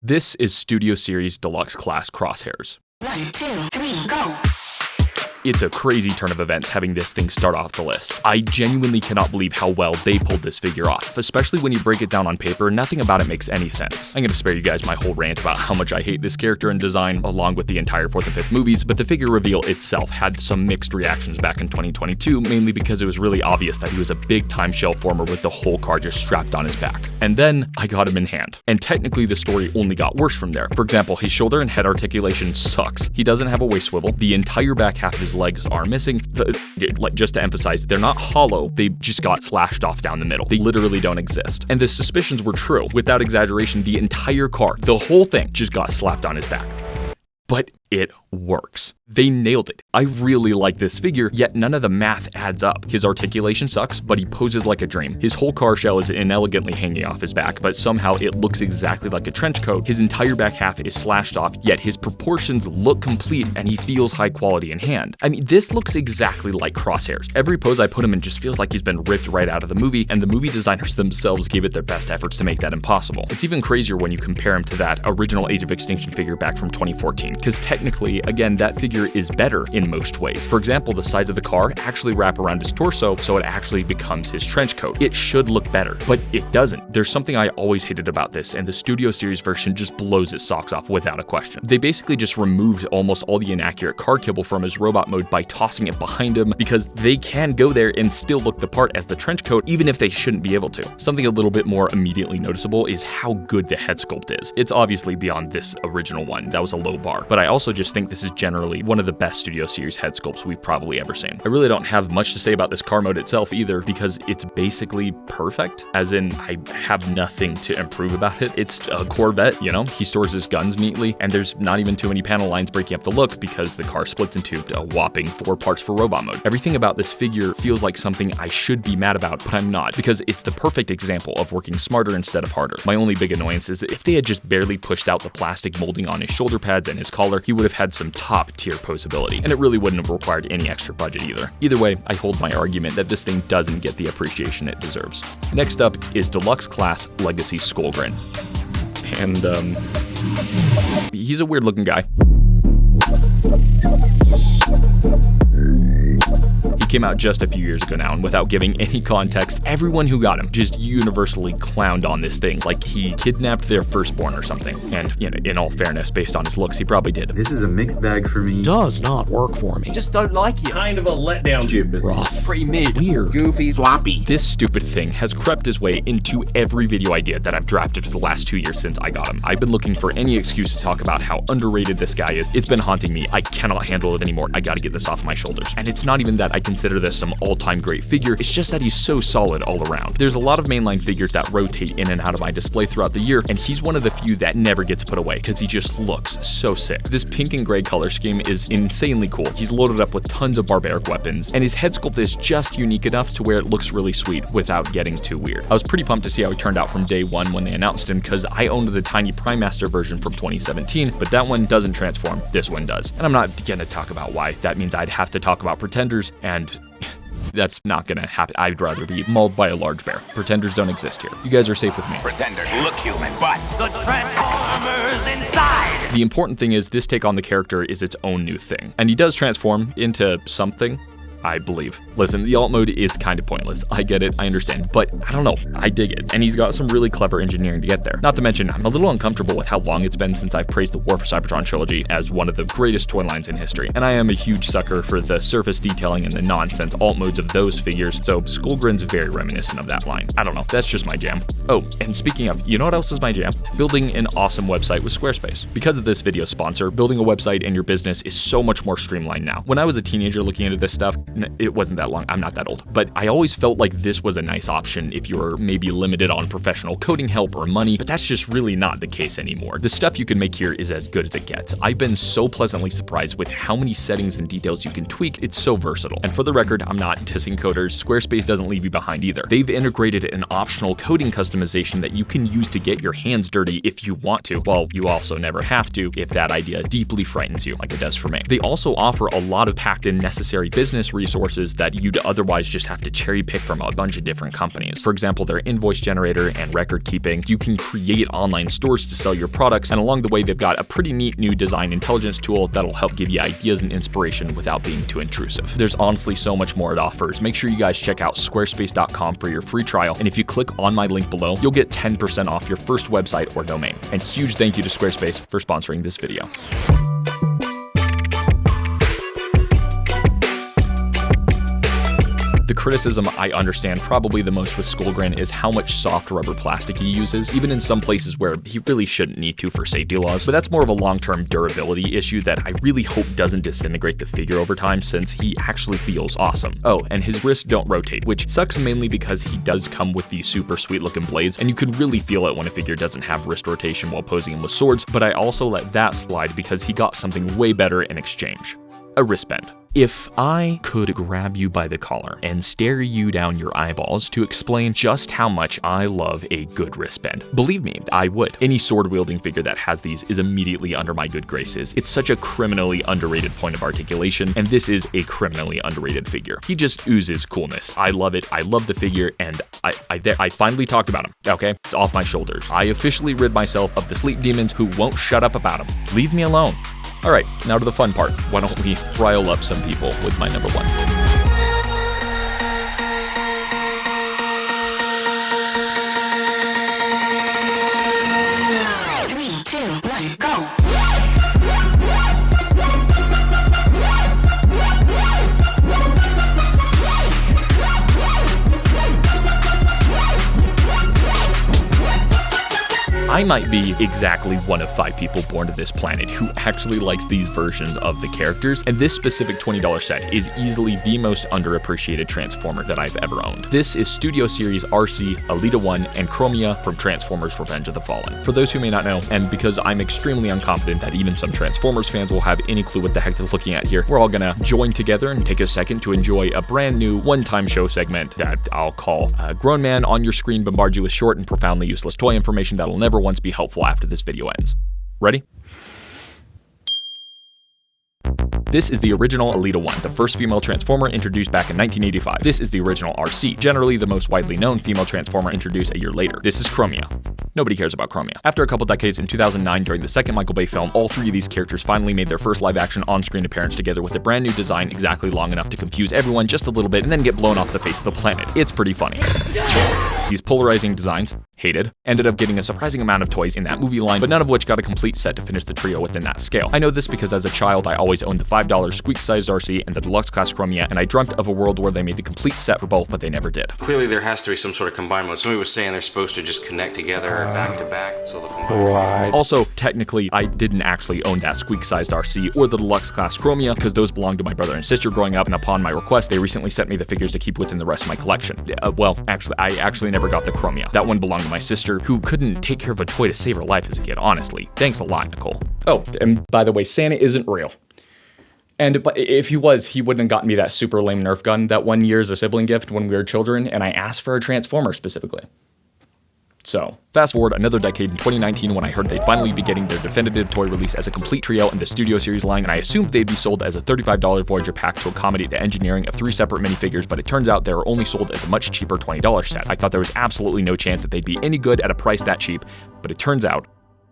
This is Studio Series Deluxe Class Crosshairs. 1, 2, 3, go! It's a crazy turn of events having this thing start off the list. I genuinely cannot believe how well they pulled this figure off, especially when you break it down on paper. Nothing about it makes any sense. I'm gonna spare you guys my whole rant about how much I hate this character and design, along with the entire 4th and 5th movies, but the figure reveal itself had some mixed reactions back in 2022, mainly because it was really obvious that he was a big-time shell former with the whole car just strapped on his back. And then I got him in hand. And technically the story only got worse from there. For example, his shoulder and head articulation sucks. He doesn't have a waist swivel. The entire back half of his legs are missing. Just to emphasize, they're not hollow, they just got slashed off down the middle. They literally don't exist. And the suspicions were true. Without exaggeration, the entire car, the whole thing, just got slapped on his back. But it works. They nailed it. I really like this figure, yet none of the math adds up. His articulation sucks, but he poses like a dream. His whole car shell is inelegantly hanging off his back, but somehow it looks exactly like a trench coat. His entire back half is slashed off, yet his proportions look complete and he feels high quality in hand. I mean, this looks exactly like Crosshairs. Every pose I put him in just feels like he's been ripped right out of the movie, and the movie designers themselves gave it their best efforts to make that impossible. It's even crazier when you compare him to that original Age of Extinction figure back from 2014, because technically, again, that figure is better in most ways. For example, the sides of the car actually wrap around his torso, so it actually becomes his trench coat. It should look better, but it doesn't. There's something I always hated about this, and the Studio Series version just blows its socks off without a question. They basically just removed almost all the inaccurate car kibble from his robot mode by tossing it behind him, because they can go there and still look the part as the trench coat, even if they shouldn't be able to. Something a little bit more immediately noticeable is how good the head sculpt is. It's obviously beyond this original one. That was a low bar, but I also just think this is generally one of the best Studio Series head sculpts we've probably ever seen. I really don't have much to say about this car mode itself either, because it's basically perfect, as in I have nothing to improve about it. It's a Corvette, you know? He stores his guns neatly, and there's not even too many panel lines breaking up the look because the car splits into a whopping 4 parts for robot mode. Everything about this figure feels like something I should be mad about, but I'm not, because it's the perfect example of working smarter instead of harder. My only big annoyance is that if they had just barely pushed out the plastic molding on his shoulder pads and his collar, he would have had some top tier posability, and it really wouldn't have required any extra budget either. Either way, I hold my argument that this thing doesn't get the appreciation it deserves. Next up is Deluxe Class Legacy Skullgrin. And, he's a weird looking guy. He came out just a few years ago now, and without giving any context, everyone who got him just universally clowned on this thing like he kidnapped their firstborn or something. And, you know, in all fairness, based on his looks, he probably did. This is a mixed bag for me. Does not work for me. Just don't like you. Kind of a letdown. Stupid. Rough. Pretty mid. Weird. Goofy. Sloppy. This stupid thing has crept his way into every video idea that I've drafted for the last 2 years since I got him. I've been looking for any excuse to talk about how underrated this guy is. It's been haunting me. I cannot handle it anymore. I gotta get this off my shoulders. And it's not even that I consider this some all-time great figure, it's just that he's so solid all around. There's a lot of mainline figures that rotate in and out of my display throughout the year, and he's one of the few that never gets put away because he just looks so sick. This pink and gray color scheme is insanely cool. He's loaded up with tons of barbaric weapons, and his head sculpt is just unique enough to where it looks really sweet without getting too weird. I was pretty pumped to see how he turned out from day one when they announced him, because I owned the tiny Prime Master version from 2017, but that one doesn't transform, this one does. And I'm not gonna talk about why. That means I'd have to talk about Pretenders, and that's not gonna happen. I'd rather be mauled by a large bear. Pretenders don't exist here. You guys are safe with me. Pretenders look human, but the Transformers inside! The important thing is this take on the character is its own new thing. And he does transform into something, I believe. Listen, the alt mode is kind of pointless. I get it, I understand, but I don't know, I dig it. And he's got some really clever engineering to get there. Not to mention, I'm a little uncomfortable with how long it's been since I've praised the War for Cybertron trilogy as one of the greatest toy lines in history. And I am a huge sucker for the surface detailing and the nonsense alt modes of those figures, so Skullgrin's very reminiscent of that line. I don't know, that's just my jam. Oh, and speaking of, you know what else is my jam? Building an awesome website with Squarespace. Because of this video sponsor, building a website in your business is so much more streamlined now. When I was a teenager looking into this stuff, it wasn't that long, I'm not that old, but I always felt like this was a nice option if you were maybe limited on professional coding help or money, but that's just really not the case anymore. The stuff you can make here is as good as it gets. I've been so pleasantly surprised with how many settings and details you can tweak. It's so versatile. And for the record, I'm not dissing coders. Squarespace doesn't leave you behind either. They've integrated an optional coding customization that you can use to get your hands dirty if you want to, while you also never have to if that idea deeply frightens you, like it does for me. They also offer a lot of packed in necessary business resources that you'd otherwise just have to cherry pick from a bunch of different companies. For example, their invoice generator and record keeping. You can create online stores to sell your products, and along the way, they've got a pretty neat new design intelligence tool that'll help give you ideas and inspiration without being too intrusive. There's honestly so much more it offers. Make sure you guys check out squarespace.com for your free trial, and if you click on my link below, you'll get 10% off your first website or domain. And huge thank you to Squarespace for sponsoring this video. The criticism I understand probably the most with Skullgrin is how much soft rubber plastic he uses, even in some places where he really shouldn't need to for safety laws, but that's more of a long-term durability issue that I really hope doesn't disintegrate the figure over time, since he actually feels awesome. Oh, and his wrists don't rotate, which sucks mainly because he does come with these super sweet looking blades, and you can really feel it when a figure doesn't have wrist rotation while posing him with swords, but I also let that slide because he got something way better in exchange. A wristband. If I could grab you by the collar and stare you down your eyeballs to explain just how much I love a good wristband, believe me, I would. Any sword-wielding figure that has these is immediately under my good graces. It's such a criminally underrated point of articulation, and this is a criminally underrated figure. He just oozes coolness. I love it. I love the figure, and I finally talked about him, okay? It's off my shoulders. I officially rid myself of the sleep demons who won't shut up about him. Leave me alone. All right, now to the fun part. Why don't we rile up some people with my number one? Three, two, one, go. I might be exactly one of 5 people born to this planet who actually likes these versions of the characters, and this specific $20 set is easily the most underappreciated Transformer that I've ever owned. This is Studio Series RC, Alltta 1, and Chromia from Transformers Revenge of the Fallen. For those who may not know, and because I'm extremely unconfident that even some Transformers fans will have any clue what the heck they're looking at here, we're all gonna join together and take a second to enjoy a brand new one-time show segment that I'll call Grown Man on Your Screen Bombard You with short and profoundly useless toy information that'll never once be helpful after this video ends. Ready? This is the original Alltta 1, the first female Transformer introduced back in 1985. This is the original RC, generally the most widely known female Transformer introduced a year later. This is Chromia. Nobody cares about Chromia. After a couple decades, in 2009, during the second Michael Bay film, all 3 of these characters finally made their first live-action on-screen appearance together with a brand new design exactly long enough to confuse everyone just a little bit and then get blown off the face of the planet. It's pretty funny. These polarizing designs, hated, ended up getting a surprising amount of toys in that movie line, but none of which got a complete set to finish the trio within that scale. I know this because as a child, I always owned the $5 squeak-sized RC and the deluxe class Chromia, and I dreamt of a world where they made the complete set for both, but they never did. Clearly there has to be some sort of combined mode. Somebody was saying they're supposed to just connect together back to back, so they'll combine. Also, technically, I didn't actually own that squeak-sized RC or the deluxe class Chromia because those belonged to my brother and sister growing up, and upon my request, they recently sent me the figures to keep within the rest of my collection. Well, actually, I actually never got the Chromia. That one belonged to my sister, who couldn't take care of a toy to save her life as a kid, honestly. Thanks a lot, Nicole. Oh, and by the way, Santa isn't real. And if he was, he wouldn't have gotten me that super lame Nerf gun that one year as a sibling gift when we were children, and I asked for a Transformer specifically. So, fast forward another decade in 2019 when I heard they'd finally be getting their definitive toy release as a complete trio in the Studio Series line, and I assumed they'd be sold as a $35 Voyager pack to accommodate the engineering of 3 separate minifigures, but it turns out they were only sold as a much cheaper $20 set. I thought there was absolutely no chance that they'd be any good at a price that cheap, but it turns out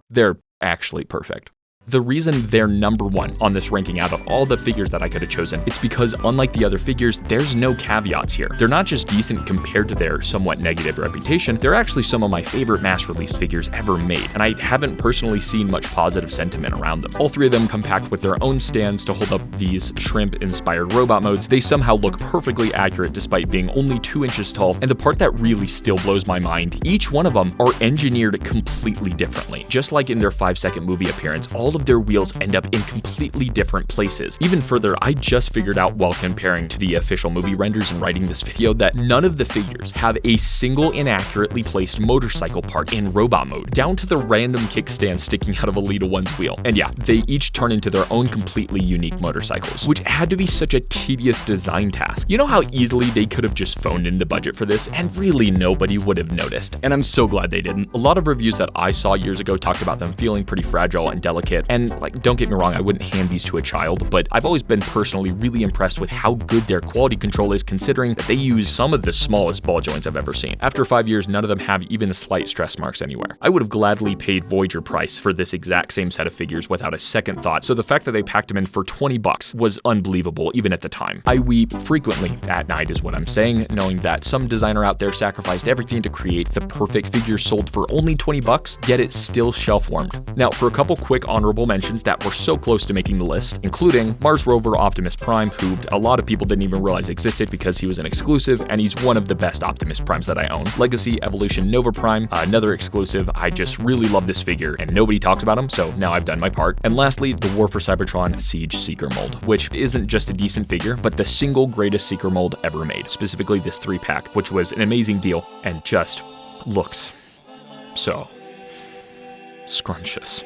they're actually perfect. The reason they're number 1 on this ranking out of all the figures that I could have chosen, it's because unlike the other figures, there's no caveats here. They're not just decent compared to their somewhat negative reputation, they're actually some of my favorite mass-released figures ever made, and I haven't personally seen much positive sentiment around them. All 3 of them come packed with their own stands to hold up these shrimp-inspired robot modes. They somehow look perfectly accurate despite being only 2 inches tall, and the part that really still blows my mind, each one of them are engineered completely differently. Just like in their 5-second movie appearance, all of their wheels end up in completely different places. Even further, I just figured out while comparing to the official movie renders and writing this video that none of the figures have a single inaccurately placed motorcycle part in robot mode, down to the random kickstand sticking out of Alltta 1's wheel. And yeah, they each turn into their own completely unique motorcycles, which had to be such a tedious design task. You know how easily they could have just phoned in the budget for this, and really nobody would have noticed. And I'm so glad they didn't. A lot of reviews that I saw years ago talked about them feeling pretty fragile and delicate, And like, don't get me wrong, I wouldn't hand these to a child, but I've always been personally really impressed with how good their quality control is, considering that they use some of the smallest ball joints I've ever seen. After 5 years, none of them have even slight stress marks anywhere. I would have gladly paid Voyager price for this exact same set of figures without a second thought, so the fact that they packed them in for 20 bucks was unbelievable even at the time. I weep frequently at night is what I'm saying, knowing that some designer out there sacrificed everything to create the perfect figure sold for only 20 bucks, yet it's still shelf warmed. Now for a couple quick honorable mentions that were so close to making the list, including Mars Rover Optimus Prime, who a lot of people didn't even realize existed because he was an exclusive, and he's one of the best Optimus Primes that I own. Legacy Evolution Nova Prime, another exclusive. I just really love this figure and nobody talks about him, so now I've done my part. And lastly, the War for Cybertron Siege Seeker mold, which isn't just a decent figure, but the single greatest Seeker mold ever made, specifically this 3-pack, which was an amazing deal and just looks so scrumptious.